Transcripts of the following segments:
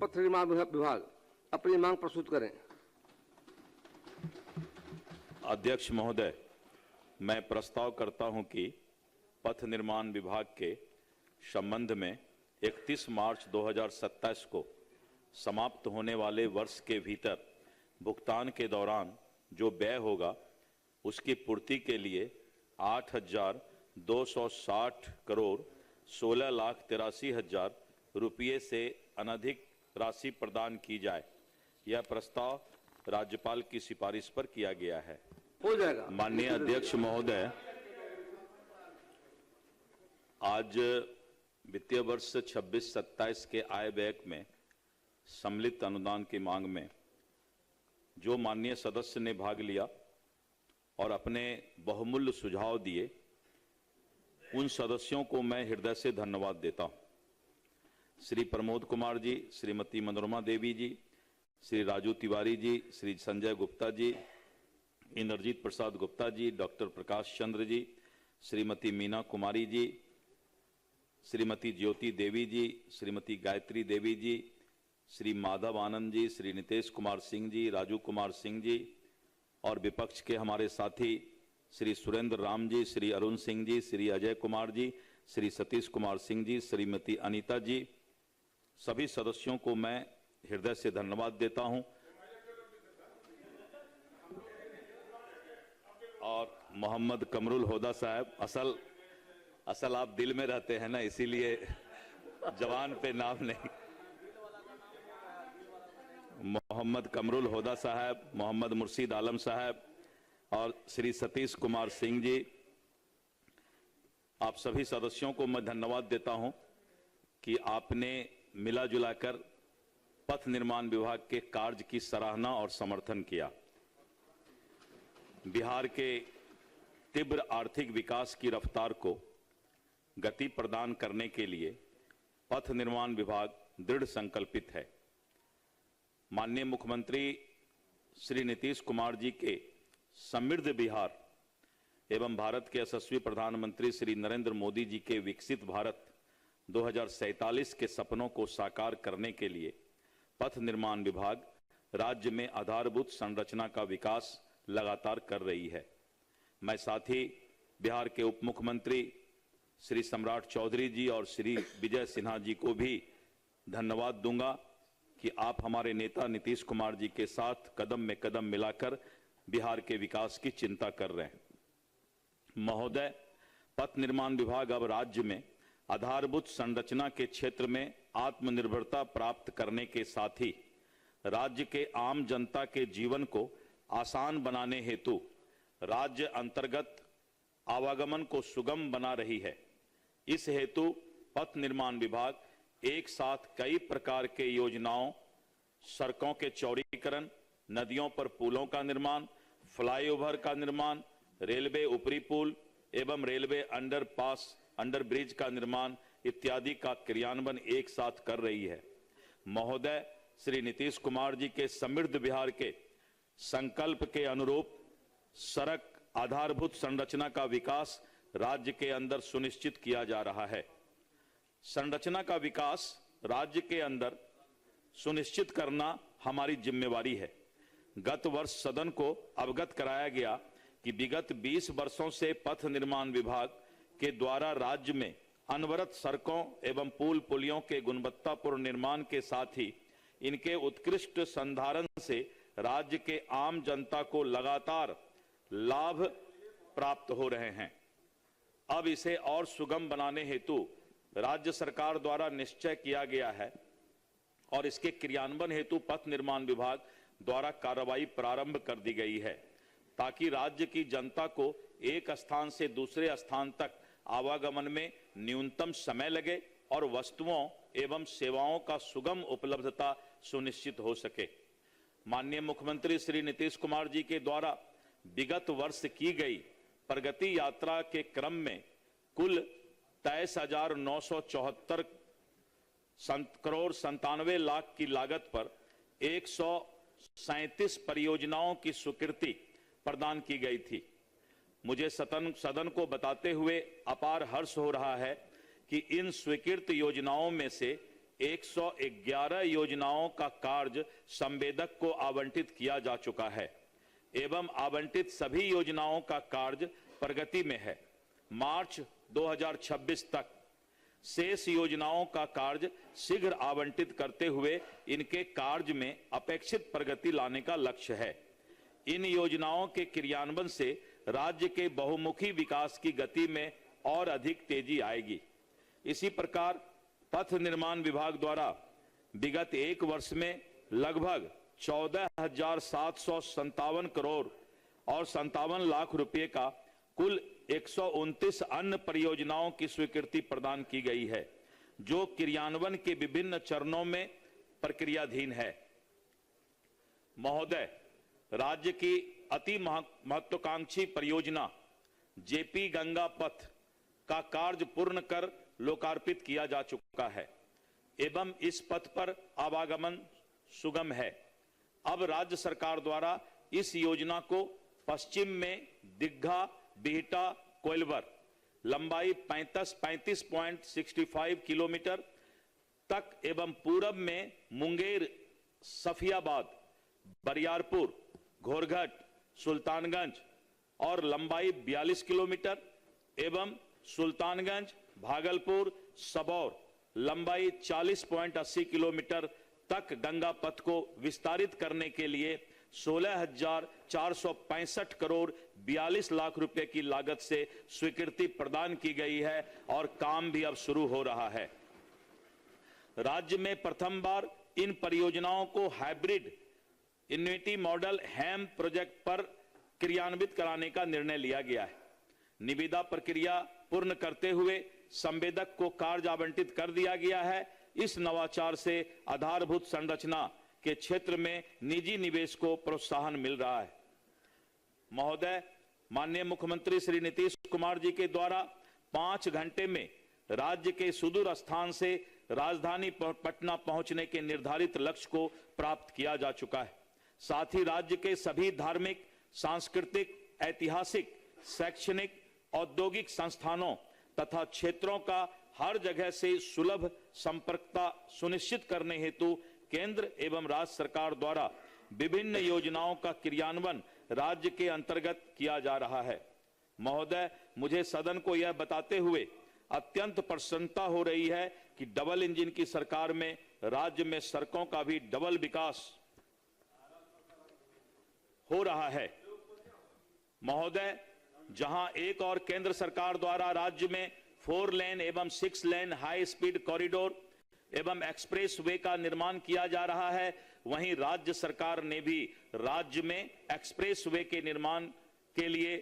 पथ निर्माण विभाग अपनी मांग प्रस्तुत करें। अध्यक्ष महोदय, मैं प्रस्ताव करता हूं कि पथ निर्माण विभाग के संबंध में 31 मार्च 2027 को समाप्त होने वाले वर्ष के भीतर भुगतान के दौरान जो व्यय होगा उसकी पूर्ति के लिए 8,260 करोड़ 16,83,000 रुपये से अनधिक राशि प्रदान की जाए। यह प्रस्ताव राज्यपाल की सिफारिश पर किया गया है। हो जाएगा। माननीय अध्यक्ष महोदय, आज वित्तीय वर्ष 26-27 के आय व्यय में सम्मिलित अनुदान की मांग में जो माननीय सदस्य ने भाग लिया और अपने बहुमूल्य सुझाव दिए, उन सदस्यों को मैं हृदय से धन्यवाद देता हूं। श्री प्रमोद कुमार जी, श्रीमती मनोरमा देवी जी, श्री राजू तिवारी जी, श्री संजय गुप्ता जी, इंद्रजीत प्रसाद गुप्ता जी, डॉक्टर प्रकाश चंद्र जी, श्रीमती मीना कुमारी जी, श्रीमती ज्योति देवी जी, श्रीमती गायत्री देवी जी, श्री माधव आनंद जी, श्री नितेश कुमार सिंह जी, राजू कुमार सिंह जी और विपक्ष के हमारे साथी श्री सुरेंद्र राम जी, श्री अरुण सिंह जी, श्री अजय कुमार जी, श्री सतीश कुमार सिंह जी, श्रीमती अनीता जी, सभी सदस्यों को मैं हृदय से धन्यवाद देता हूं। और मोहम्मद कमरुल होदा साहब, असल आप दिल में रहते हैं ना, इसीलिए जवान पे नाम नहीं। मोहम्मद कमरुल होदा साहब, मोहम्मद मुर्शीद आलम साहब और श्री सतीश कुमार सिंह जी, आप सभी सदस्यों को मैं धन्यवाद देता हूं कि आपने मिला जुलाकर पथ निर्माण विभाग के कार्य की सराहना और समर्थन किया। बिहार के तीव्र आर्थिक विकास की रफ्तार को गति प्रदान करने के लिए पथ निर्माण विभाग दृढ़ संकल्पित है। माननीय मुख्यमंत्री श्री नीतीश कुमार जी के समृद्ध बिहार एवं भारत के यशस्वी प्रधानमंत्री श्री नरेंद्र मोदी जी के विकसित भारत 2047 के सपनों को साकार करने के लिए पथ निर्माण विभाग राज्य में आधारभूत संरचना का विकास लगातार कर रही है। मैं साथ ही बिहार के उप मुख्यमंत्री श्री सम्राट चौधरी जी और श्री विजय सिन्हा जी को भी धन्यवाद दूंगा कि आप हमारे नेता नीतीश कुमार जी के साथ कदम में कदम मिलाकर बिहार के विकास की चिंता कर रहे हैं। महोदय, पथ निर्माण विभाग अब राज्य में आधारभूत संरचना के क्षेत्र में आत्मनिर्भरता प्राप्त करने के साथ ही राज्य के आम जनता के जीवन को आसान बनाने हेतु राज्य अंतर्गत आवागमन को सुगम बना रही है। इस हेतु पथ निर्माण विभाग एक साथ कई प्रकार के योजनाओं, सड़कों के चौड़ीकरण, नदियों पर पुलों का निर्माण, फ्लाईओवर का निर्माण, रेलवे ऊपरी पुल एवं रेलवे अंडर ब्रिज का निर्माण इत्यादि का क्रियान्वयन एक साथ कर रही है। महोदय, श्री नीतीश कुमार जी के समृद्ध बिहार के संकल्प के अनुरूप सड़क आधारभूत संरचना का विकास राज्य के अंदर सुनिश्चित किया जा रहा है। संरचना का विकास राज्य के अंदर सुनिश्चित करना हमारी जिम्मेवारी है। गत वर्ष सदन को अवगत कराया गया कि विगत 20 वर्षों से पथ निर्माण विभाग के द्वारा राज्य में अनवरत सड़कों एवं पुल पुलियों के गुणवत्तापूर्ण निर्माण के साथ ही इनके उत्कृष्ट संधारण से राज्य के आम जनता को लगातार लाभ प्राप्त हो रहे हैं। अब इसे और सुगम बनाने हेतु राज्य सरकार द्वारा निश्चय किया गया है और इसके क्रियान्वयन हेतु पथ निर्माण विभाग द्वारा कार्रवाई प्रारंभ कर दी गई है, ताकि राज्य की जनता को एक स्थान से दूसरे स्थान तक आवागमन में न्यूनतम समय लगे और वस्तुओं एवं सेवाओं का सुगम उपलब्धता सुनिश्चित हो सके। माननीय मुख्यमंत्री श्री नीतीश कुमार जी के द्वारा विगत वर्ष की गई प्रगति यात्रा के क्रम में कुल 23,974 करोड़ 97 लाख की लागत पर 137 परियोजनाओं की स्वीकृति प्रदान की गई थी। मुझे सदन को बताते हुए अपार हर्ष हो रहा है कि इन स्वीकृत योजनाओं में से 111 योजनाओं का कार्य संवेदक को आवंटित किया जा चुका है एवं आवंटित सभी योजनाओं का कार्य प्रगति में है। मार्च 2026 तक शेष योजनाओं का कार्य शीघ्र आवंटित करते हुए इनके कार्य में अपेक्षित प्रगति लाने का लक्ष्य है। इन योजनाओं के क्रियान्वयन से राज्य के बहुमुखी विकास की गति में और अधिक तेजी आएगी। इसी प्रकार पथ निर्माण विभाग द्वारा विगत एक वर्ष में लगभग 14,757 करोड़ और 57 लाख रुपए का कुल 129 अन्य परियोजनाओं की स्वीकृति प्रदान की गई है, जो क्रियान्वयन के विभिन्न चरणों में प्रक्रियाधीन है। महोदय, राज्य की अति महत्वाकांक्षी परियोजना जेपी गंगा पथ का कार्य पूर्ण कर लोकार्पित किया जा चुका है एवं इस पथ पर आवागमन सुगम है। अब राज्य सरकार द्वारा इस योजना को पश्चिम में दीघा बिहटा कोइलवर लंबाई 35.65 किलोमीटर तक एवं पूरब में मुंगेर सफियाबाद बरियारपुर घोरघट सुल्तानगंज और लंबाई 42 किलोमीटर एवं सुल्तानगंज भागलपुर सबौर लंबाई 40.80 किलोमीटर तक गंगा पथ को विस्तारित करने के लिए 16,465 करोड़ 42 लाख रुपए की लागत से स्वीकृति प्रदान की गई है और काम भी अब शुरू हो रहा है। राज्य में प्रथम बार इन परियोजनाओं को हाइब्रिड इन्वेटी मॉडल हैम प्रोजेक्ट पर क्रियान्वित कराने का निर्णय लिया गया है। निविदा प्रक्रिया पूर्ण करते हुए संवेदक को कार्य आवंटित कर दिया गया है। इस नवाचार से आधारभूत संरचना के क्षेत्र में निजी निवेश को प्रोत्साहन मिल रहा है। महोदय, माननीय मुख्यमंत्री श्री नीतीश कुमार जी के द्वारा 5 घंटे में राज्य के सुदूर स्थान से राजधानी पटना पहुंचने के निर्धारित लक्ष्य को प्राप्त किया जा चुका है। साथ ही राज्य के सभी धार्मिक, सांस्कृतिक, ऐतिहासिक, शैक्षणिक, औद्योगिक संस्थानों तथा क्षेत्रों का हर जगह से सुलभ संपर्कता सुनिश्चित करने हेतु केंद्र एवं राज्य सरकार द्वारा विभिन्न योजनाओं का क्रियान्वयन राज्य के अंतर्गत किया जा रहा है। महोदय, मुझे सदन को यह बताते हुए अत्यंत प्रसन्नता हो रही है कि डबल इंजन की सरकार में राज्य में सड़कों का भी डबल विकास हो रहा है। महोदय, जहां एक और केंद्र सरकार द्वारा राज्य में 4 लेन एवं 6 लेन हाई स्पीड कॉरिडोर एवं एक्सप्रेस वे का निर्माण किया जा रहा है, वहीं राज्य सरकार ने भी राज्य में एक्सप्रेस वे के निर्माण के लिए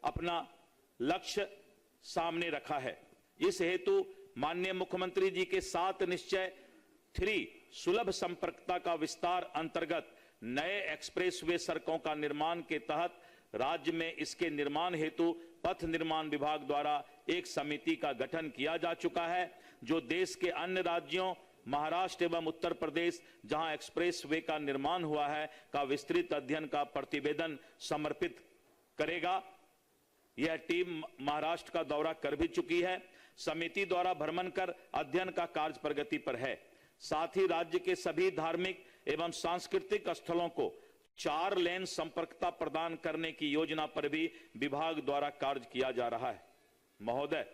अपना लक्ष्य सामने रखा है। इस हेतु माननीय मुख्यमंत्री जी के 7 निश्चय 3 सुलभ संपर्कता का विस्तार अंतर्गत नए एक्सप्रेस वे सड़कों का निर्माण के तहत राज्य में इसके निर्माण हेतु पथ निर्माण विभाग द्वारा एक समिति का गठन किया जा चुका है, जो देश के अन्य राज्यों महाराष्ट्र एवं उत्तर प्रदेश जहां एक्सप्रेस वे का निर्माण हुआ है का विस्तृत अध्ययन का प्रतिवेदन समर्पित करेगा। यह टीम महाराष्ट्र का दौरा कर भी चुकी है। समिति द्वारा भ्रमण कर अध्ययन का कार्य प्रगति पर है। साथ ही राज्य के सभी धार्मिक एवं सांस्कृतिक स्थलों को 4 लेन संपर्कता प्रदान करने की योजना पर भी विभाग द्वारा कार्य किया जा रहा है। महोदय,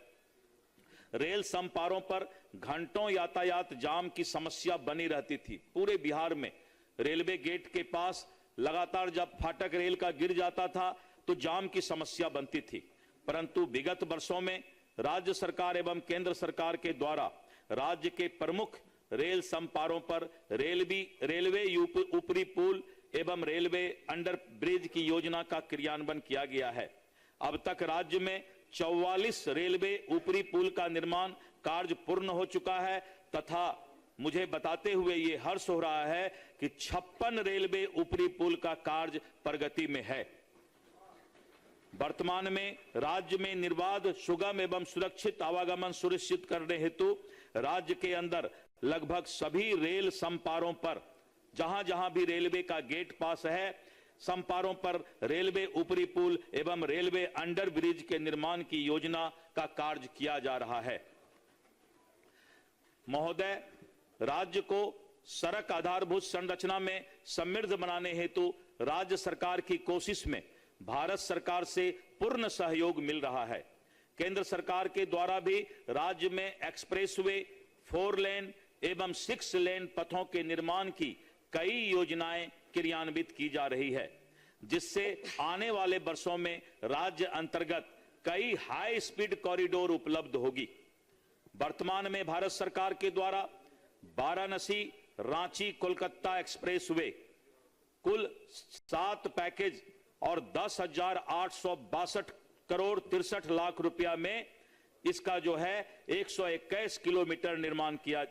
रेल संपारों पर घंटों यातायात जाम की समस्या बनी रहती थी। पूरे बिहार में रेलवे गेट के पास लगातार जब फाटक रेल का गिर जाता था तो जाम की समस्या बनती थी, परंतु विगत वर्षों में राज्य सरकार एवं केंद्र सरकार के द्वारा राज्य के प्रमुख रेल संपारों पर रेलवे ऊपरी पुल एवं रेलवे अंडर ब्रिज की योजना का क्रियान्वयन किया गया है। अब तक राज्य में 44 रेलवे ऊपरी पुल का निर्माण कार्य पूर्ण हो चुका है तथा मुझे बताते हुए ये हर्ष हो रहा है कि 56 रेलवे ऊपरी पुल का कार्य प्रगति में है। वर्तमान में राज्य में निर्बाध, सुगम एवं सुरक्षित आवागमन सुनिश्चित करने हेतु राज्य के अंदर लगभग सभी रेल संपारों पर जहां जहां भी रेलवे का गेट पास है, संपारों पर रेलवे ऊपरी पुल एवं रेलवे अंडर ब्रिज के निर्माण की योजना का कार्य किया जा रहा है। महोदय, राज्य को सड़क आधारभूत संरचना में समृद्ध बनाने हेतु राज्य सरकार की कोशिश में भारत सरकार से पूर्ण सहयोग मिल रहा है। केंद्र सरकार के द्वारा भी राज्य में एक्सप्रेसवे, 4 लेन एवं 6 लेन पथों के निर्माण की कई योजनाएं क्रियान्वित की जा रही है, जिससे आने वाले वर्षों में राज्य अंतर्गत कई हाई स्पीड कॉरिडोर उपलब्ध होगी। वर्तमान में भारत सरकार के द्वारा वाराणसी, रांची, कोलकाता एक्सप्रेसवे कुल 7 पैकेज और 10,862 करोड़ 63 लाख रुपया में इसका जो है 121 किलोमीटर निर्माण किया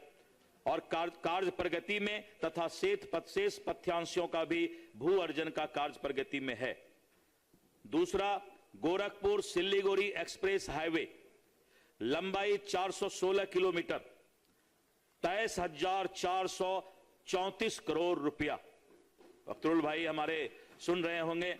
और कार्य प्रगति में तथा शेष पथ्यांशों का भी भू अर्जन का कार्य प्रगति में है। दूसरा, गोरखपुर सिल्लीगुड़ी एक्सप्रेस हाईवे लंबाई 416 किलोमीटर, 23,434 करोड़ रुपया। अख्तरुल भाई हमारे सुन रहे होंगे,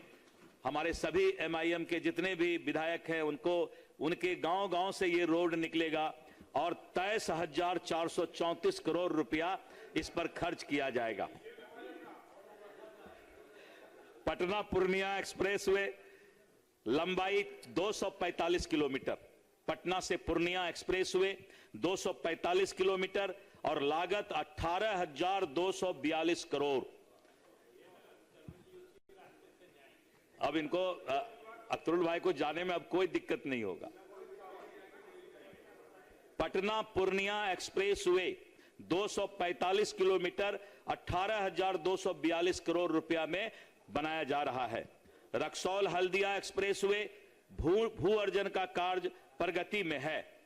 हमारे सभी MIM के जितने भी विधायक हैं उनके गांव-गांव से ये रोड निकलेगा और 23,434 करोड़ रुपया इस पर खर्च किया जाएगा। पटना पूर्णिया एक्सप्रेसवे लंबाई 245 किलोमीटर, पटना से पूर्णिया एक्सप्रेसवे 245 किलोमीटर और लागत 18,242 करोड़। अब इनको अख्तरुल भाई को जाने में अब कोई दिक्कत नहीं होगा। पटना पूर्णिया एक्सप्रेसवे 245 किलोमीटर 18,242 करोड़ रुपया में बनाया जा रहा है। रक्सौल हल्दिया एक्सप्रेसवे भू अर्जन का कार्य प्रगति में है।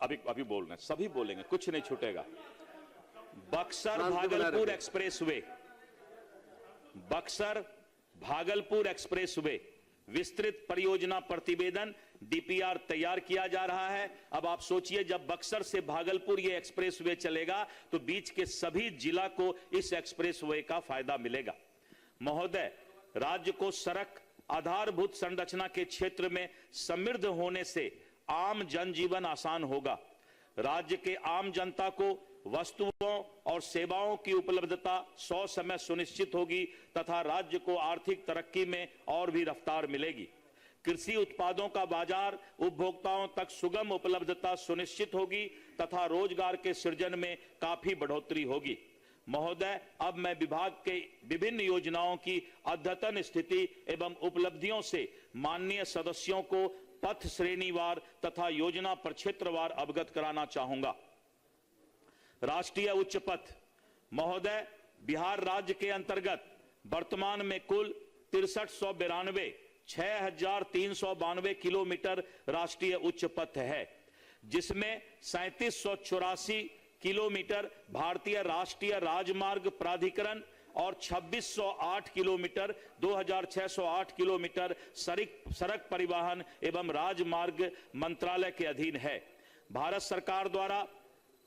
अभी बोल रहे हैं, सभी बोलेंगे, कुछ नहीं छूटेगा। बक्सर भागलपुर एक्सप्रेसवे, बक्सर भागलपुर एक्सप्रेसवे विस्तृत परियोजना प्रतिवेदन DPR तैयार किया जा रहा है। अब आप सोचिए, जब बक्सर से भागलपुर ये एक्सप्रेसवे चलेगा तो बीच के सभी जिला को इस एक्सप्रेसवे का फायदा मिलेगा। महोदय, राज्य को सड़क आधारभूत संरचना के क्षेत्र में समृद्ध होने से आम जनजीवन आसान होगा। राज्य के आम जनता को वस्तुओं और सेवाओं की उपलब्धता समय सुनिश्चित होगी तथा राज्य को आर्थिक तरक्की में और भी रफ्तार मिलेगी। कृषि उत्पादों का बाजार उपभोक्ताओं तक सुगम उपलब्धता सुनिश्चित होगी तथा रोजगार के सृजन में काफी बढ़ोतरी होगी। महोदय, अब मैं विभाग के विभिन्न योजनाओं की अद्यतन स्थिति एवं उपलब्धियों से माननीय सदस्यों को पथ श्रेणीवार तथा योजना प्रक्षेत्रवार अवगत कराना चाहूंगा। राष्ट्रीय उच्च पथ, महोदय, बिहार राज्य के अंतर्गत वर्तमान में कुल 6392 6,392 किलोमीटर राष्ट्रीय उच्च पथ है, जिसमें 3784 किलोमीटर भारतीय राष्ट्रीय राजमार्ग प्राधिकरण और 2608 किलोमीटर 2608 किलोमीटर सड़क परिवहन एवं राजमार्ग मंत्रालय के अधीन है। भारत सरकार द्वारा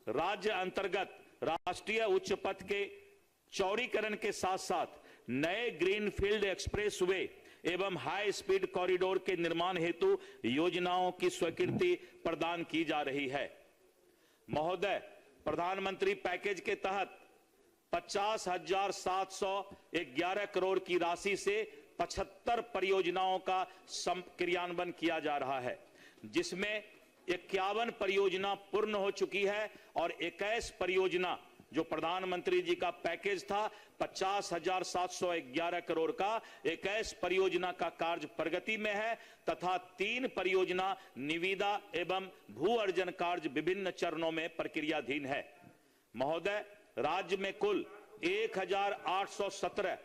राज्य अंतर्गत राष्ट्रीय उच्च पथ के चौड़ीकरण के साथ साथ नए ग्रीनफील्ड एक्सप्रेसवे एवं हाई स्पीड कॉरिडोर के निर्माण हेतु योजनाओं की स्वीकृति प्रदान की जा रही है। महोदय, प्रधानमंत्री पैकेज के तहत 50,711 करोड़ की राशि से 75 परियोजनाओं का क्रियान्वयन किया जा रहा है, जिसमें 51 परियोजना पूर्ण हो चुकी है और 21 परियोजना जो प्रधानमंत्री जी का पैकेज था 50,711 करोड़ का, 21 परियोजना का कार्य प्रगति में है तथा 3 परियोजना निविदा एवं भू अर्जन कार्य विभिन्न चरणों में प्रक्रियाधीन है। महोदय, राज्य में कुल 1,817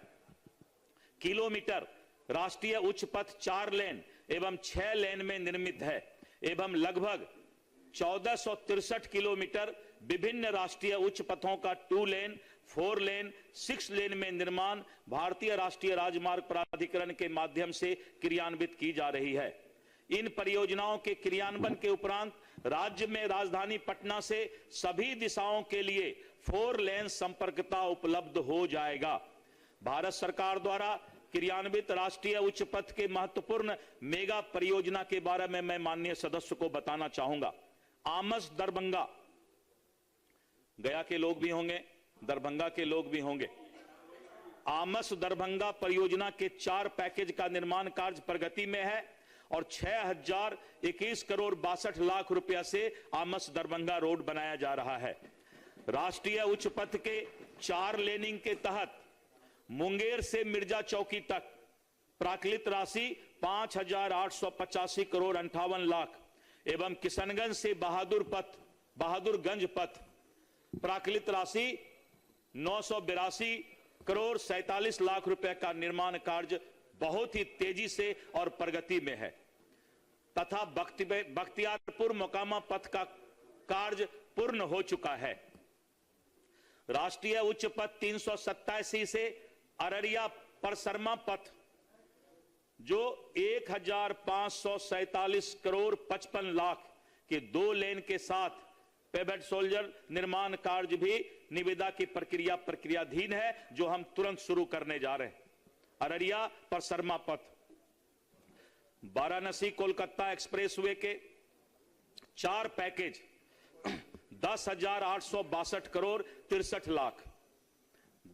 किलोमीटर राष्ट्रीय उच्च पथ 4 लेन एवं 6 लेन में निर्मित है एवं लगभग 1463 किलोमीटर विभिन्न राष्ट्रीय उच्च पथों का 2 लेन, 4 लेन, 6 लेन में निर्माण भारतीय राष्ट्रीय राजमार्ग प्राधिकरण के माध्यम से क्रियान्वित की जा रही है। इन परियोजनाओं के क्रियान्वयन के उपरांत राज्य में राजधानी पटना से सभी दिशाओं के लिए 4 लेन संपर्कता उपलब्ध हो जाएगा। भारत सरकार द्वारा क्रियान्वित राष्ट्रीय उच्च पथ के महत्वपूर्ण मेगा परियोजना के बारे में मैं माननीय सदस्य को बताना चाहूंगा। आमस दरभंगा, गया के लोग भी होंगे, दरभंगा के लोग भी होंगे। आमस दरभंगा परियोजना के 4 पैकेज का निर्माण कार्य प्रगति में है और 6021 करोड़ 62 लाख रुपया से आमस दरभंगा रोड बनाया जा रहा है। राष्ट्रीय उच्च पथ के 4 लेनिंग के तहत मुंगेर से मिर्जा चौकी तक प्राकृत राशि 5885 करोड़ 58 लाख एवं किशनगंज से बहादुरगंज पथ प्राकृत राशि 982 करोड़ 47 लाख रुपए का निर्माण कार्य बहुत ही तेजी से और प्रगति में है तथा बख्तियारपुर मोकामा पथ का कार्य पूर्ण हो चुका है। राष्ट्रीय उच्च पथ 387 से अररिया परसरमा पथ जो 1547 करोड़ 55 लाख के 2 लेन के साथ पेवेट सोल्जर निर्माण कार्य भी निविदा की प्रक्रियाधीन है, जो हम तुरंत शुरू करने जा रहे हैं। अररिया परसरमा पथ, वाराणसी कोलकाता एक्सप्रेसवे के 4 पैकेज 10,862 करोड़ 63 लाख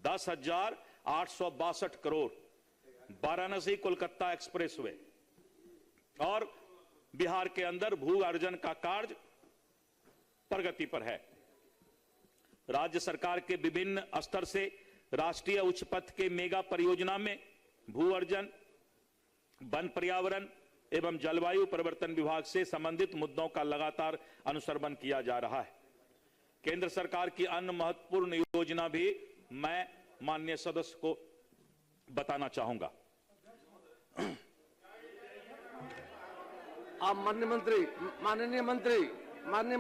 10,862 करोड़ वाराणसी कोलकाता एक्सप्रेसवे और बिहार के अंदर भू अर्जन का कार्य प्रगति पर है। राज्य सरकार के विभिन्न स्तर से राष्ट्रीय उच्च पथ के मेगा परियोजना में भू अर्जन, वन पर्यावरण एवं जलवायु परिवर्तन विभाग से संबंधित मुद्दों का लगातार अनुसंधान किया जा रहा है। केंद्र सरकार की अन्य महत्वपूर्ण योजना भी मैं माननीय सदस्य को बताना चाहूंगा। आप माननीय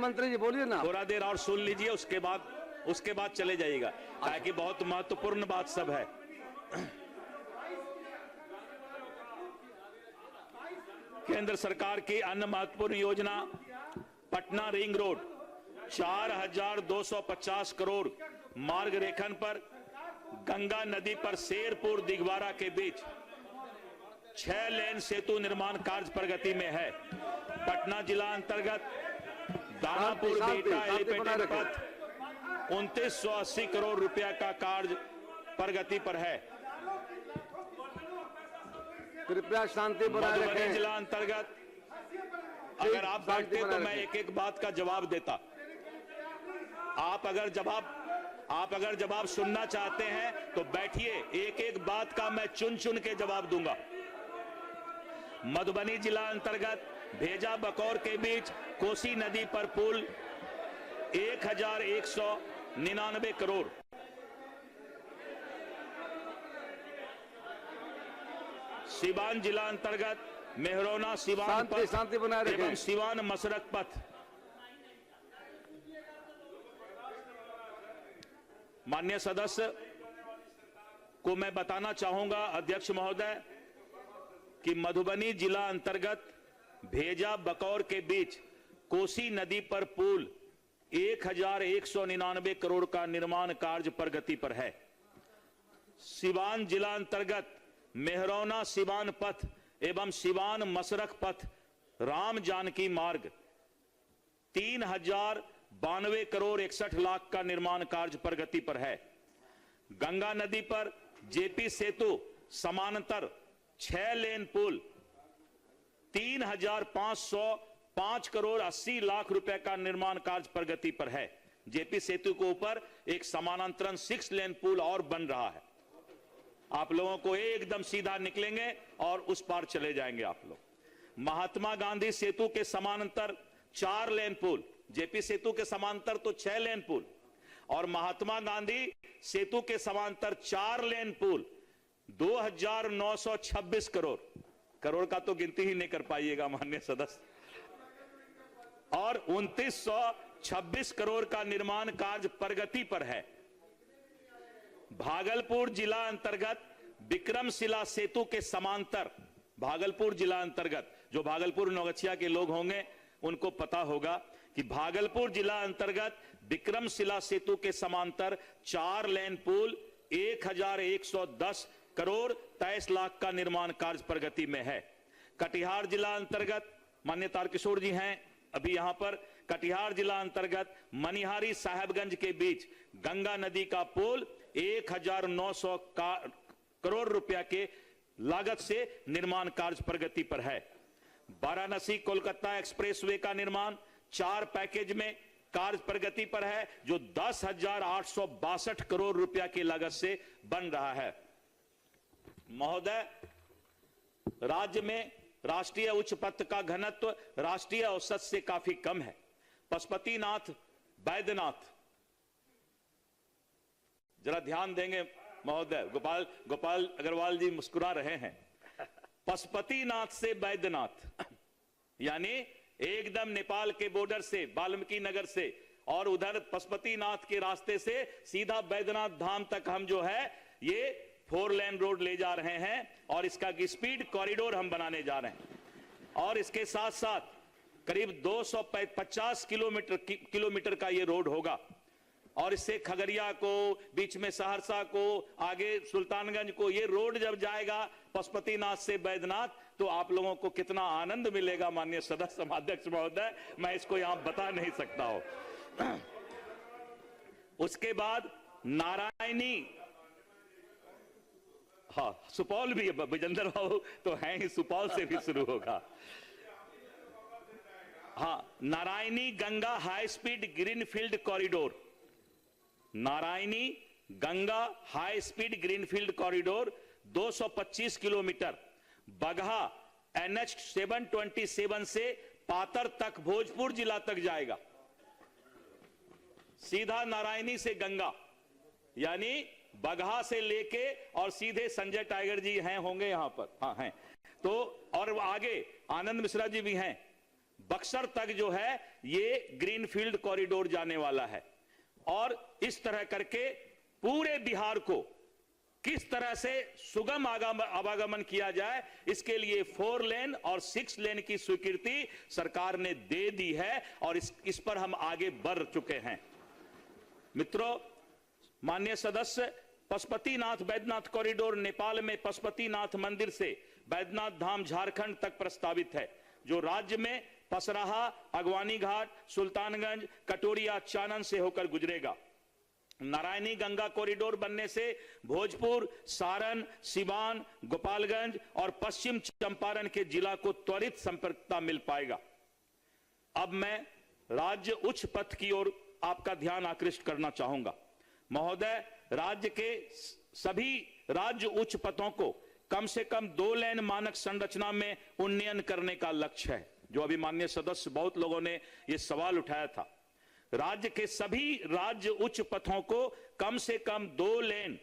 मंत्री जी बोलिए ना। थोड़ा देर और सुन लीजिए, उसके बाद चले जाइएगा, ताकि बहुत महत्वपूर्ण बात सब है। केंद्र सरकार की अन्य महत्वपूर्ण योजना पटना रिंग रोड 4,250 करोड़ मार्ग रेखन पर गंगा नदी पर शेरपुर दिघवारा के बीच 6 लेन सेतु निर्माण कार्य प्रगति में है। पटना जिला अंतर्गत दानापुर बेटा एलिवेटेड पथ 2980 करोड़ रुपया का कार्य प्रगति पर है। कृपया शांति बनाए रखें। जिला अंतर्गत अगर आप बैठते तो मैं एक एक बात का जवाब देता। आप अगर जवाब सुनना चाहते हैं तो बैठिए, एक एक बात का मैं चुन चुन के जवाब दूंगा। मधुबनी जिला अंतर्गत भेजा बकौर के बीच कोसी नदी पर पुल 1199 करोड़। सिवान जिला अंतर्गत मेहरौना सिवान शांति बनाए रखें एवं सिवान मसरक पथ। माननीय सदस्य को मैं बताना चाहूंगा, अध्यक्ष महोदय, कि मधुबनी जिला अंतर्गत भेजा बकौर के बीच कोसी नदी पर पुल 1199 करोड़ का निर्माण कार्य प्रगति पर है। सिवान जिला अंतर्गत मेहरौना सिवान पथ एवं सिवान मसरख पथ राम जानकी मार्ग 3092 करोड़ 61 लाख का निर्माण कार्य प्रगति पर है। गंगा नदी पर जेपी सेतु समानांतर 6 लेन पुल 3505 करोड़ 80 लाख रुपए का निर्माण कार्य प्रगति पर है। जेपी सेतु के ऊपर एक समानांतरण 6 लेन पुल और बन रहा है। आप लोगों को एकदम सीधा निकलेंगे और उस पार चले जाएंगे आप लोग। महात्मा गांधी सेतु के समानांतर 4 लेन पुल, जेपी सेतु के समांतर तो 6 लेन पुल और महात्मा गांधी सेतु के समांतर 4 लेन पुल 2926 करोड़ का तो गिनती ही नहीं कर पाइएगा माननीय सदस्य, और 2926 करोड़ का निर्माण कार्य प्रगति पर है। भागलपुर जिला अंतर्गत विक्रमशिला सेतु के समांतर, भागलपुर जिला अंतर्गत, जो भागलपुर नौगछिया के लोग होंगे उनको पता होगा कि भागलपुर जिला अंतर्गत विक्रमशिला सेतु के समांतर 4 लेन पुल 1110 करोड़ 23 लाख का निर्माण कार्य प्रगति में है। कटिहार जिला अंतर्गत माननीय तारकिशोर जी हैं अभी यहां पर, कटिहार जिला अंतर्गत मनिहारी साहेबगंज के बीच गंगा नदी का पुल 1900 करोड़ रुपया के लागत से निर्माण कार्य प्रगति पर है। वाराणसी कोलकाता एक्सप्रेसवे का निर्माण 4 पैकेज में कार्य प्रगति पर है, जो 10,862 करोड़ रुपया की लागत से बन रहा है। महोदय, राज्य में राष्ट्रीय उच्च पथ का घनत्व राष्ट्रीय औसत से काफी कम है। पशुपतिनाथ बैद्यनाथ, जरा ध्यान देंगे महोदय, गोपाल अग्रवाल जी मुस्कुरा रहे हैं। पशुपतिनाथ से बैद्यनाथ यानी एकदम नेपाल के बॉर्डर से वाल्मीकि नगर से और उधर पशुपतिनाथ के रास्ते से सीधा बैद्यनाथ धाम तक हम जो है ये 4 लेन रोड ले जा रहे हैं और इसका स्पीड कॉरिडोर हम बनाने जा रहे हैं। और इसके साथ साथ करीब 250 किलोमीटर का ये रोड होगा और इससे खगड़िया को, बीच में सहरसा को, आगे सुल्तानगंज को ये रोड जब जाएगा पशुपतिनाथ से बैद्यनाथ, तो आप लोगों को कितना आनंद मिलेगा माननीय सदस्य समाध्यक्ष महोदय, मैं इसको यहां बता नहीं सकता हूं। उसके बाद नारायणी, हाँ सुपौल भी, विजेंद्र बाबू तो हैं ही, सुपौल से भी शुरू होगा। हाँ, Narayani Ganga high speed greenfield corridor, Narayani Ganga high speed greenfield corridor 225 kilometre Bagaha NH 727 से पातर तक भोजपुर जिला तक जाएगा। सीधा नारायणी से गंगा यानी बगहा से लेके और सीधे संजय टाइगर जी हैं, होंगे यहां पर, हाँ हैं तो, और आगे आनंद मिश्रा जी भी हैं, बक्सर तक जो है ये ग्रीनफील्ड कॉरिडोर जाने वाला है। और इस तरह करके पूरे बिहार को किस तरह से सुगम आवागमन किया जाए, इसके लिए 4 लेन और 6 लेन की स्वीकृति सरकार ने दे दी है और इस पर हम आगे बढ़ चुके हैं। मित्रों, माननीय सदस्य, पशुपतिनाथ बैद्यनाथ कॉरिडोर नेपाल में पशुपतिनाथ मंदिर से बैद्यनाथ धाम झारखंड तक प्रस्तावित है, जो राज्य में पसराहा, अगवानी घाट, सुल्तानगंज, कटोरिया, चानन से होकर गुजरेगा। नारायणी गंगा कॉरिडोर बनने से भोजपुर, सारण, सिवान, गोपालगंज और पश्चिम चंपारण के जिला को त्वरित संपर्कता मिल पाएगा। अब मैं राज्य उच्च पथ की ओर आपका ध्यान आकृष्ट करना चाहूंगा। महोदय, राज्य के सभी राज्य उच्च पथों को कम से कम 2 लेन मानक संरचना में उन्नयन करने का लक्ष्य है, जो अभी माननीय सदस्य बहुत लोगों ने यह सवाल उठाया था। राज्य के सभी राज्य उच्च पथों को कम से कम 2 लेन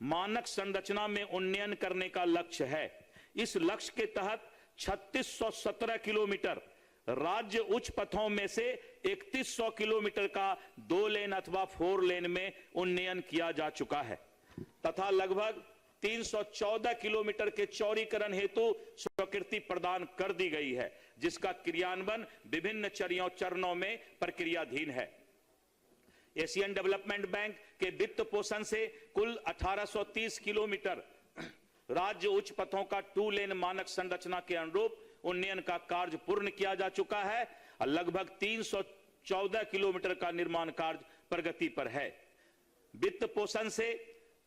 मानक संरचना में उन्नयन करने का लक्ष्य है। इस लक्ष्य के तहत 3617 किलोमीटर राज्य उच्च पथों में से 3100 किलोमीटर का 2 लेन अथवा 4 लेन में उन्नयन किया जा चुका है तथा लगभग 314 किलोमीटर के चौड़ीकरण हेतु स्वीकृति प्रदान कर दी गई है, जिसका क्रियान्वयन विभिन्न चरणों में प्रक्रियाधीन है। एशियन डेवलपमेंट बैंक के वित्त पोषण से कुल 1830 किलोमीटर राज्य उच्च पथों का 2 लेन मानक संरचना के अनुरूप उन्नयन का कार्य पूर्ण किया जा चुका है और लगभग 314 किलोमीटर का निर्माण कार्य प्रगति पर है। वित्त पोषण से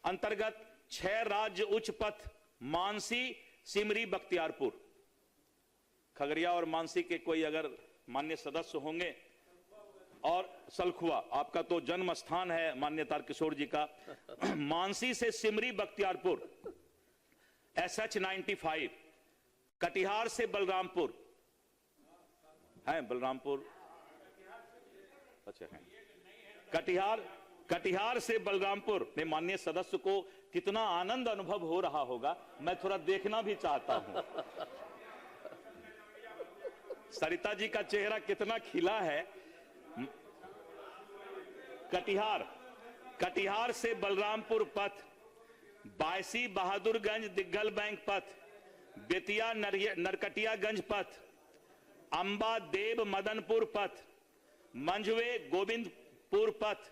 अंतर्गत 6 राज्य उच्च पथ मानसी, सिमरी, बख्तियारपुर, खगड़िया और मानसी के कोई अगर मान्य सदस्य होंगे, और सलखुआ आपका तो जन्म स्थान है मान्य तारकिशोर जी का, मानसी से सिमरी बख्तियारपुर SH 95, कटिहार से बलरामपुर है, बलरामपुर अच्छा है, कटिहार से बलरामपुर में माननीय सदस्य को कितना आनंद अनुभव हो रहा होगा, मैं थोड़ा देखना भी चाहता हूं। सरिता जी का चेहरा कितना खिला है। कटिहार से बलरामपुर पथ, बायसी बहादुरगंज दिग्गल बैंक पथ, बेतिया नरकटियागंज पथ, अंबा देव मदनपुर पथ, मंझवे गोविंदपुर पथ,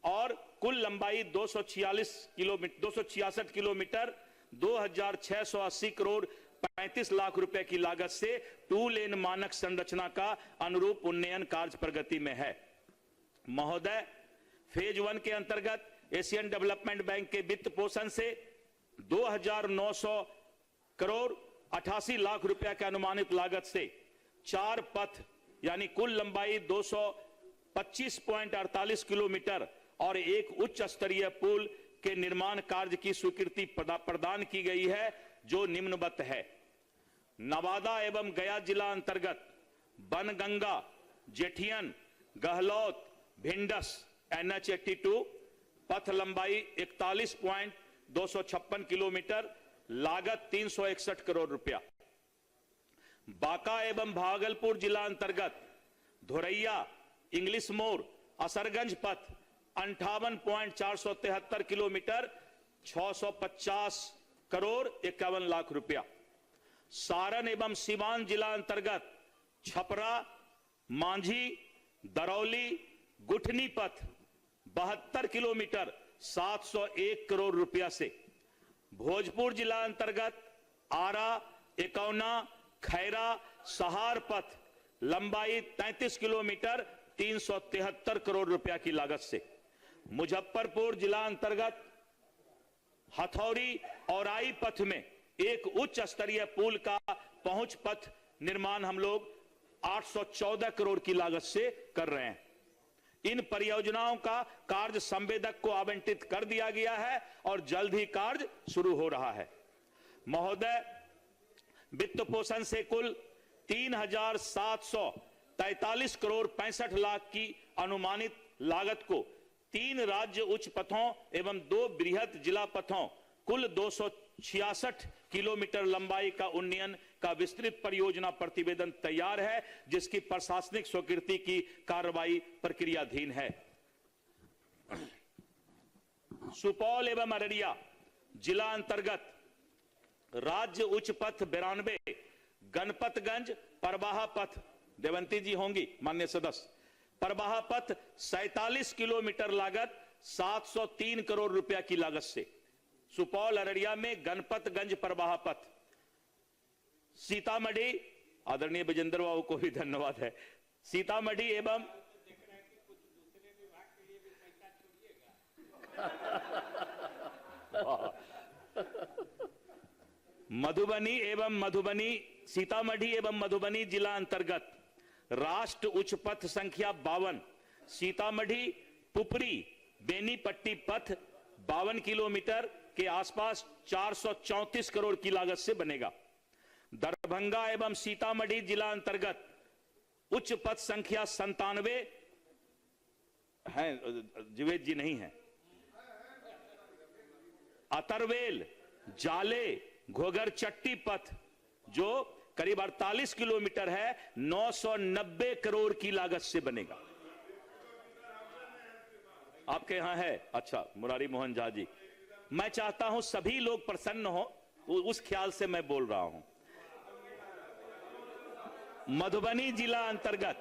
और कुल लंबाई 266 किलोमीटर 2,680 करोड़ 35 लाख रुपए की लागत से 2 लेन मानक संरचना का अनुरूप उन्नयन कार्य प्रगति में है। महोदय, फेज 1 के अंतर्गत एशियन डेवलपमेंट बैंक के वित्त पोषण से 2,900 करोड़ 88 लाख रुपए के अनुमानित लागत से 4 पथ यानी कुल लंबाई 225.48 किलोमीटर और एक उच्च स्तरीय पुल के निर्माण कार्य की स्वीकृति प्रदान की गई है, जो निम्नवत है। नवादा एवं गया जिला अंतर्गत बनगंगा, जेठियन, गहलौत, भिंडस NH82 पथ लंबाई 41.256 किलोमीटर, लागत 361 करोड़ रुपया। बांका एवं भागलपुर जिला अंतर्गत धोरैया, इंग्लिश मोड़, असरगंज पथ 58.473 किलोमीटर, 650 करोड़ 51 लाख रुपया। सारण एवं सीवान जिला अंतर्गत छपरा, मांझी, दरौली, गुठनी पथ 72 किलोमीटर 701 करोड़ रुपया से। भोजपुर जिला अंतर्गत आरा, एकौना, खैरा, सहार पथ लंबाई 33 किलोमीटर 373 करोड़ रुपया की लागत से। मुजफ्फरपुर जिला अंतर्गत हथौड़ी औराई पथ में एक उच्च स्तरीय पुल का पहुंच पथ निर्माण हम लोग 814 करोड़ की लागत से कर रहे हैं। इन परियोजनाओं का कार्य संवेदक को आवंटित कर दिया गया है और जल्द ही कार्य शुरू हो रहा है। महोदय, वित्त पोषण से कुल 3,743 करोड़ 65 लाख की अनुमानित लागत को 3 राज्य उच्च पथों एवं 2 बृहद जिला पथों कुल 266 किलोमीटर लंबाई का उन्नयन का विस्तृत परियोजना प्रतिवेदन तैयार है, जिसकी प्रशासनिक स्वीकृति की कार्रवाई प्रक्रियाधीन है। सुपौल एवं अररिया जिला अंतर्गत राज्य उच्च पथ 92 गणपतगंज परवाहा पथ, देवंती जी होंगी माननीय सदस्य, परवाहा पथ 47 किलोमीटर लागत 703 करोड़ रुपया की लागत से। सुपौल अररिया में गणपतगंज परवाहा पथ। सीतामढ़ी, आदरणीय विजेंद्र बाबू को भी धन्यवाद है, सीतामढ़ी एवं सीतामढ़ी एवं मधुबनी जिला अंतर्गत राष्ट्र उच्च पथ संख्या 52 सीतामढ़ी पुपरी बेनीपट्टी पथ 52 किलोमीटर के आसपास 434 करोड़ की लागत से बनेगा। दरभंगा एवं सीतामढ़ी जिला अंतर्गत उच्च पथ संख्या 97 है, जीवेद जी नहीं है, अतरवेल, जाले, घोगर चट्टी पथ जो करीब 48 किलोमीटर है 990 करोड़ की लागत से बनेगा। आपके यहां है? अच्छा, मुरारी मोहन झा जी, मैं चाहता हूं सभी लोग प्रसन्न हो, उस ख्याल से मैं बोल रहा हूं। मधुबनी जिला अंतर्गत,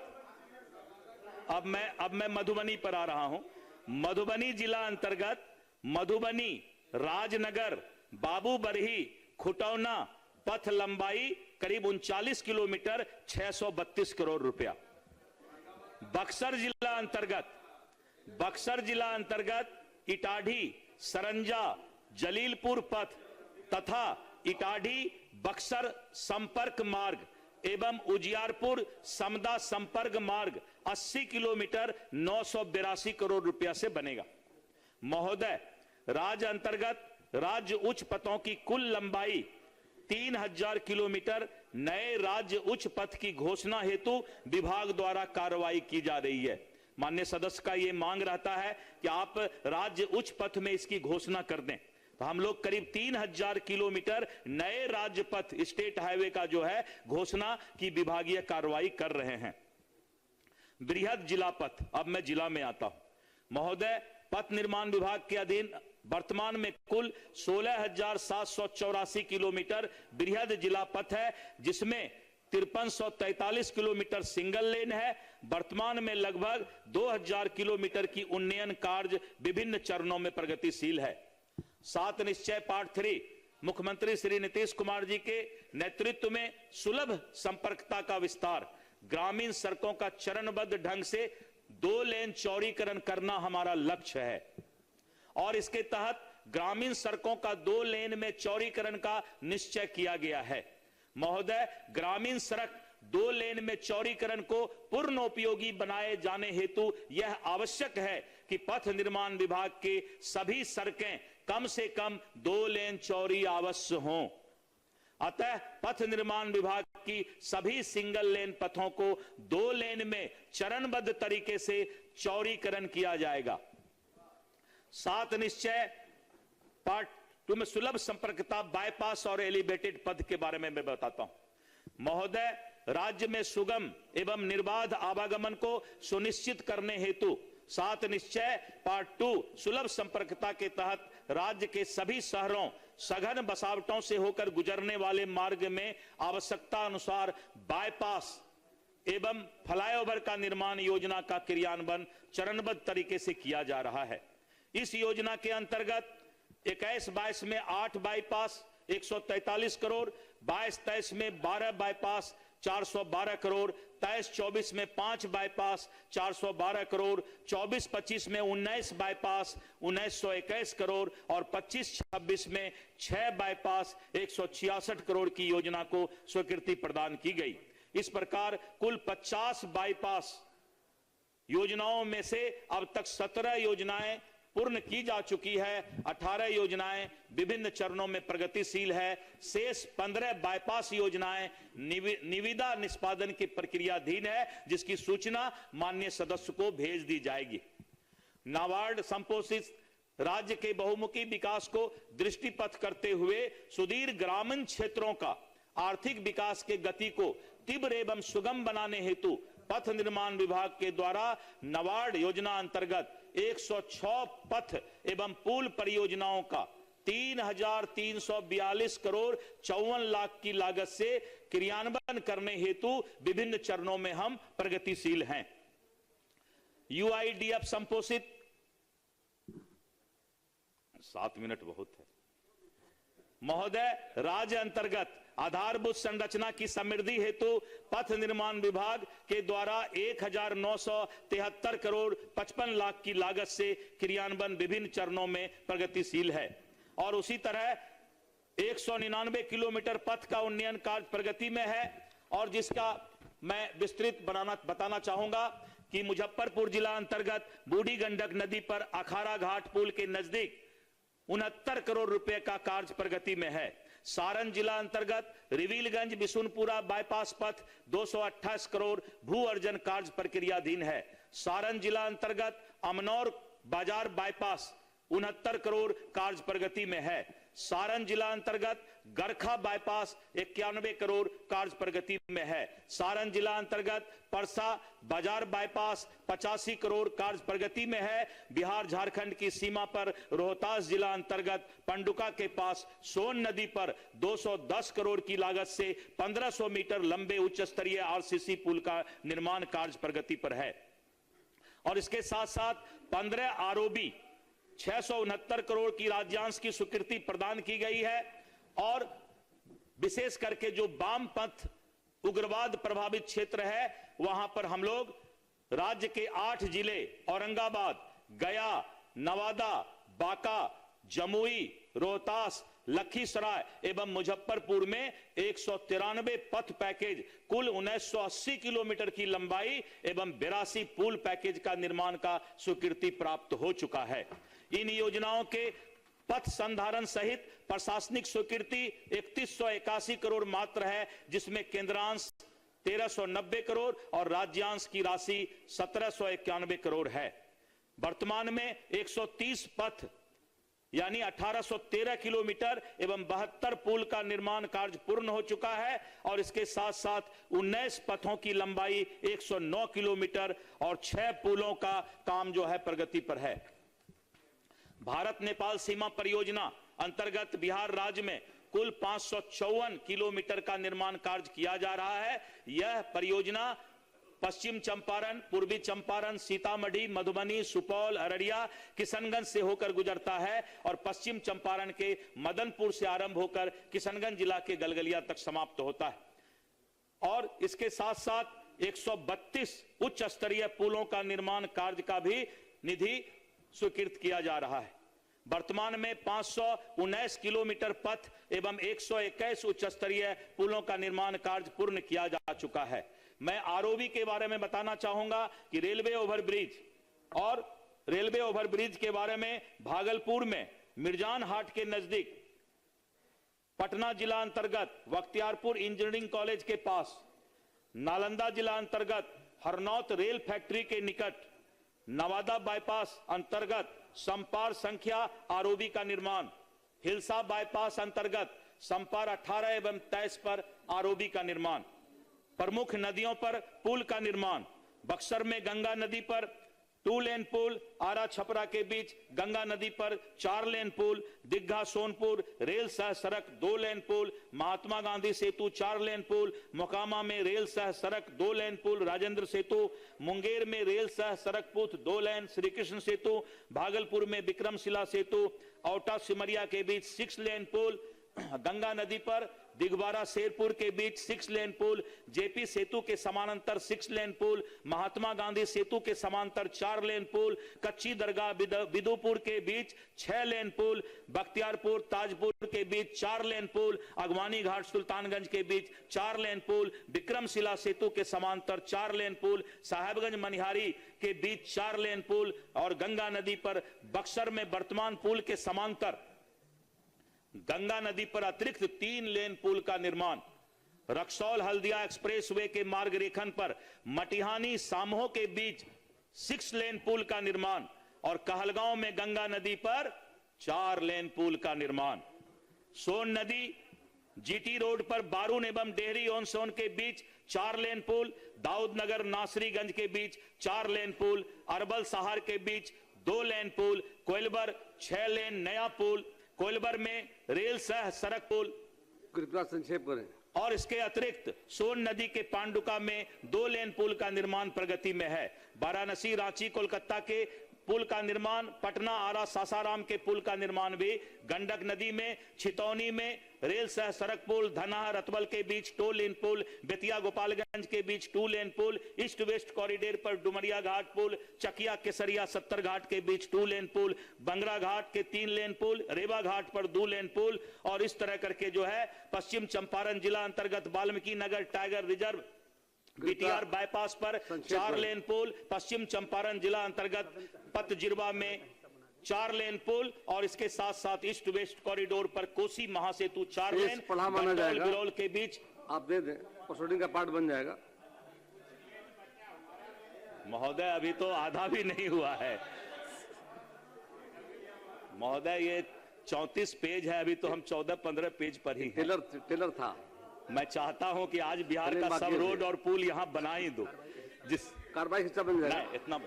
अब मैं मधुबनी पर आ रहा हूं। मधुबनी जिला अंतर्गत मधुबनी, राजनगर, बाबूबरही, खुटौना पथ लंबाई करीब 39 किलोमीटर 632 करोड़ रुपया। बक्सर जिला अंतर्गत इटाढ़ी, सरंजा, जलीलपुर पथ तथा इटाढ़ी बक्सर संपर्क मार्ग एवं उजियारपुर समदा संपर्क मार्ग 80 किलोमीटर 982 करोड़ रुपया से बनेगा। महोदय, राज्य अंतर्गत राज्य उच्च पथों की कुल लंबाई 3000 किलोमीटर नए राज्य उच्च पथ की घोषणा हेतु विभाग द्वारा कार्रवाई की जा रही है। माननीय सदस्य का यह मांग रहता है कि आप राज्य उच्च पथ में इसकी घोषणा कर दें, तो हम लोग करीब 3000 किलोमीटर नए राज्य पथ स्टेट हाईवे का जो है घोषणा की विभागीय कार्रवाई कर रहे हैं। बृहद जिला पथ, अब मैं जिला में आता हूं। महोदय, पथ निर्माण विभाग के अधीन वर्तमान में कुल 16,784 किलोमीटर बृहद जिला पथ है, जिसमें 5343 किलोमीटर सिंगल लेन है। वर्तमान में लगभग 2000 किलोमीटर की उन्नयन कार्य विभिन्न चरणों में प्रगतिशील है। 7 निश्चय पार्ट 3 मुख्यमंत्री श्री नीतीश कुमार जी के नेतृत्व में सुलभ संपर्कता का विस्तार, ग्रामीण सड़कों का चरणबद्ध ढंग से 2 लेन चौड़ीकरण करना हमारा लक्ष्य है और इसके तहत ग्रामीण सड़कों का 2 लेन में चौड़ीकरण का निश्चय किया गया है। महोदय, ग्रामीण सड़क 2 लेन में चौड़ीकरण को पूर्ण उपयोगी बनाए जाने हेतु यह आवश्यक है कि पथ निर्माण विभाग के सभी सड़कें कम से कम 2 लेन चौड़ी अवश्य हों। अतः पथ निर्माण विभाग की सभी सिंगल लेन पथों को 2 लेन में चरणबद्ध तरीके से चौड़ीकरण किया जाएगा। 7 निश्चय पार्ट 2 में सुलभ संपर्कता, बाईपास और एलिवेटेड पथ के बारे में मैं बताता हूं। महोदय, राज्य में सुगम एवं निर्बाध आवागमन को सुनिश्चित करने हेतु 7 निश्चय पार्ट 2 सुलभ संपर्कता के तहत राज्य के सभी शहरों, सघन बसावटों से होकर गुजरने वाले मार्ग में आवश्यकता अनुसार बाईपास एवं फ्लाईओवर का निर्माण योजना का क्रियान्वयन चरणबद्ध तरीके से किया जा रहा है। इस योजना के अंतर्गत 21-22 में 8 बाईपास 143 करोड़, 22-23 में 12 बाईपास 412 करोड़, 23-24 में 5 बाईपास 412 करोड़, 24-25 में 19 बाईपास 1921 करोड़ और 25-26 में 6 बाईपास 166 करोड़ की योजना को स्वीकृति प्रदान की गई। इस प्रकार कुल 50 बाईपास योजनाओं में से अब तक 17 योजनाएं पूर्ण की जा चुकी है। 18 योजनाएं विभिन्न चरणों में प्रगतिशील है। शेष 15 बाईपास योजनाएं निविदा निष्पादन की प्रक्रियाधीन है, जिसकी सूचना माननीय सदस्य को भेज दी जाएगी। नाबार्ड संपोषित राज्य के बहुमुखी विकास को दृष्टिपथ करते हुए सुदूर ग्रामीण क्षेत्रों का आर्थिक विकास के गति को तीव्र एवं सुगम बनाने हेतु पथ निर्माण विभाग के द्वारा नाबार्ड योजना अंतर्गत 106 पथ एवं पुल परियोजनाओं का 3,342 करोड़ 54 लाख की लागत से क्रियान्वयन करने हेतु विभिन्न चरणों में हम प्रगतिशील हैं। यूआईडीएफ संपोषित 7 मिनट बहुत है। महोदय, राज्य अंतर्गत आधारभूत संरचना की समृद्धि हेतु पथ निर्माण विभाग के द्वारा 1,973 करोड़ 55 लाख की लागत से क्रियान्वयन विभिन्न चरणों में प्रगतिशील है और उसी तरह 199 किलोमीटर पथ का उन्नयन कार्य प्रगति में है और जिसका मैं विस्तृत बताना चाहूंगा कि मुजफ्फरपुर जिला अंतर्गत बूढ़ी गंडक नदी पर अखाड़ा घाट पुल के नजदीक 69 करोड़ रुपए का कार्य प्रगति में है। सारण जिला अंतर्गत रिविलगंज बिशुनपुरा बाईपास पथ 228 करोड़ भू अर्जन कार्य प्रक्रियाधीन है। सारण जिला अंतर्गत अमनौर बाजार बाईपास 69 करोड़ कार्य प्रगति में है। सारण जिला अंतर्गत गरखा बाईपास 91 करोड़ कार्य प्रगति में है। सारण जिला अंतर्गत परसा बाजार बाईपास 85 करोड़ कार्य प्रगति में है। बिहार झारखंड की सीमा पर रोहतास जिला अंतर्गत पंडुका के पास सोन नदी पर 210 करोड़ की लागत से 1500 मीटर लंबे उच्च स्तरीय आरसीसी पुल का निर्माण कार्य प्रगति पर है और इसके साथ साथ 15 आरओबी 669 करोड़ की राज्यांश की स्वीकृति प्रदान की गई है और विशेष करके जो वामपंथ उग्रवाद प्रभावित क्षेत्र है वहां पर हम लोग राज्य के 8 जिले औरंगाबाद, गया, नवादा, बांका, जमुई, रोहतास, लखीसराय एवं मुजफ्फरपुर में 193 पथ पैकेज कुल 1980 किलोमीटर की लंबाई एवं 82 पुल पैकेज का निर्माण का स्वीकृति प्राप्त हो चुका है। इन योजनाओं के पथ संधारण सहित प्रशासनिक स्वीकृति 3181 करोड़ मात्र है, जिसमें केंद्रांश 1390 करोड़ और राज्यांश की राशि 1791 करोड़ है। वर्तमान में 130 पथ यानी 1813 किलोमीटर एवं 72 पुल का निर्माण कार्य पूर्ण हो चुका है और इसके साथ साथ 19 पथों की लंबाई 109 किलोमीटर और 6 पुलों का काम जो है प्रगति पर है। भारत नेपाल सीमा परियोजना अंतर्गत बिहार राज्य में कुल 554 किलोमीटर का निर्माण कार्य किया जा रहा है। यह परियोजना पश्चिम चंपारण, पूर्वी चंपारण, सीतामढ़ी, मधुबनी, सुपौल, अररिया, किशनगंज से होकर गुजरता है और पश्चिम चंपारण के मदनपुर से आरंभ होकर किशनगंज जिला के गलगलिया तक समाप्त होता है। और इसके साथ साथ 132 उच्च स्तरीय पुलों का निर्माण कार्य का भी निधि स्वीकृत किया जा रहा है। वर्तमान में 519 किलोमीटर पथ एवं 121 उच्च स्तरीय पुलों का निर्माण कार्य पूर्ण किया जा चुका है। मैं आरओबी के बारे में बताना चाहूंगा कि रेलवे ओवरब्रिज और रेलवे ओवरब्रिज के बारे में भागलपुर में मिर्जान हाट के नजदीक पटना जिला अंतर्गत बख्तियारपुर इंजीनियरिंग कॉलेज के पास, नालंदा जिला अंतर्गत हरनौत रेल फैक्ट्री के निकट, नवादा बाईपास अंतर्गत संपार संख्या आरओबी का निर्माण, हिलसा बाईपास अंतर्गत संपार 18 एवं 23 पर आरओबी का निर्माण, प्रमुख नदियों पर पुल का निर्माण, बक्सर में गंगा नदी पर 2 लेन पुल, आरा छपरा के बीच गंगा नदी पर 4 लेन पुल, दिग्घा सोनपुर रेल सह सड़क 2 लेन पुल, महात्मा गांधी सेतु 4 लेन पुल, मोकामा में रेल सह सड़क 2 लेन पुल, राजेंद्र सेतु, मुंगेर में रेल सह सड़क पुल 2 लेन, श्री कृष्ण सेतु, भागलपुर में विक्रमशिला सेतु, औटा सिमरिया के बीच 6 लेन पुल, गंगा नदी पर दिगवारा शेरपुर के बीच 6 लेन पुल, जेपी सेतु के समानांतर 6 लेन पुल, महात्मा गांधी सेतु के समांतर 4 लेन पुल, कच्ची दरगाह बिदुपुर के बीच 6 लेन पुल, बख्तियारपुर ताजपुर के बीच 4 लेन पुल, अगवानी घाट सुल्तानगंज के बीच 4 लेन पुल, विक्रमशिला सेतु के समांतर 4 लेन पुल, साहेबगंज मनिहारी के बीच 4 लेन पुल और गंगा नदी पर बक्सर में वर्तमान पुल के समांतर गंगा नदी पर अतिरिक्त 3 लेन पुल का निर्माण, रक्सौल हल्दिया एक्सप्रेसवे के मार्ग रेखन पर मटिहानी सामहो के बीच 6 लेन पुल का निर्माण और कहलगांव में गंगा नदी पर 4 लेन पुल का निर्माण, सोन नदी जीटी रोड पर बारून एवं डेहरी ऑन सोन के बीच 4 लेन पुल, दाऊद नगर नासरीगंज के बीच 4 लेन पुल, अरबल सहार के बीच 2 लेन पुल, कोइलबर 6 लेन नया पुल, कोइलबर में रेल सह सड़क पुल। कृपया संक्षेप करें। और इसके अतिरिक्त सोन नदी के पांडुका में 2 लेन पुल का निर्माण प्रगति में है। वाराणसी रांची कोलकाता के पुल का निर्माण, पटना आरा सासाराम के पुल का निर्माण भी, गंडक नदी में छितौनी में रेल सह सड़क पुल, धनाह रतबल के बीच 2 लेन पुल, बेतिया गोपालगंज के बीच 2 लेन पुल, ईस्ट वेस्ट कॉरिडोर पर डुमरिया घाट पुल, चकिया केसरिया 70 घाट के बीच 2 लेन पुल, बंगरा घाट के 3 लेन पुल, रेवा घाट पर 2 लेन पुल और इस तरह करके जो है पश्चिम चंपारण जिला अंतर्गत Valmiki Nagar tiger reserve BTR bypass पर 4 लेन पुल, पश्चिम चंपारण जिला अंतर्गत पतजिरवा में 4 लेन पुल और इसके साथ साथ ईस्ट वेस्ट कॉरिडोर पर कोसी महासेतु 4 लेन, बिरौल के बीच। आप दे दें, प्रोसीडिंग का पार्ट बन जाएगा। महोदय अभी तो आधा भी नहीं हुआ है महोदय, ये 34 पेज है, अभी तो हम 14-15 पेज पर ही हैं। टेलर था। मैं चाहता हूं कि आज बिहार का सब रोड और पुल यहां बना ही दो, जिस कार्रवाई का हिस्सा बन जाएगा।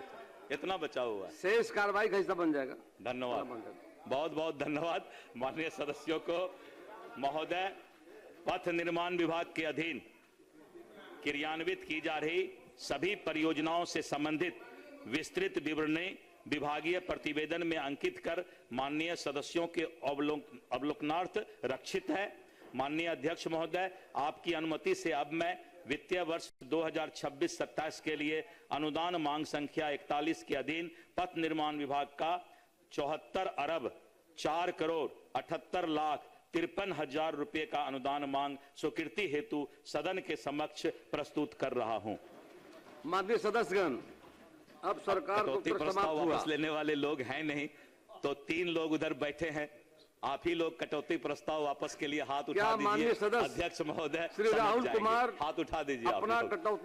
इतना बचा हुआ है, शेष कार्रवाई का हिस्सा बन जाएगा। धन्यवाद, बहुत बहुत धन्यवाद माननीय सदस्यों को। महोदय, पथ निर्माण विभाग के अधीन क्रियान्वित की जा रही सभी परियोजनाओं से संबंधित विस्तृत विवरणी विभागीय प्रतिवेदन में अंकित कर माननीय सदस्यों के अवलोकनार्थ रक्षित है। माननीय अध्यक्ष महोदय, आपकी अनुमति से अब मैं वित्तीय वर्ष 2026-27 के लिए अनुदान मांग संख्या 41 के अधीन पथ निर्माण विभाग का 74 अरब 4 करोड़ 78 लाख 53,000 रुपए का अनुदान मांग स्वीकृति हेतु सदन के समक्ष प्रस्तुत कर रहा हूं। माननीय सदस्यगण, अब सरकार को प्रस्ताव वापस लेने वाले लोग हैं नहीं, तो 3 लोग उधर बैठे हैं। आप ही लोग कटौती प्रस्ताव वापस के लिए हाथ उठा दीजिए। अध्यक्ष महोदय, श्री राहुल कुमार हाथ उठा दीजिए। अपना कटौती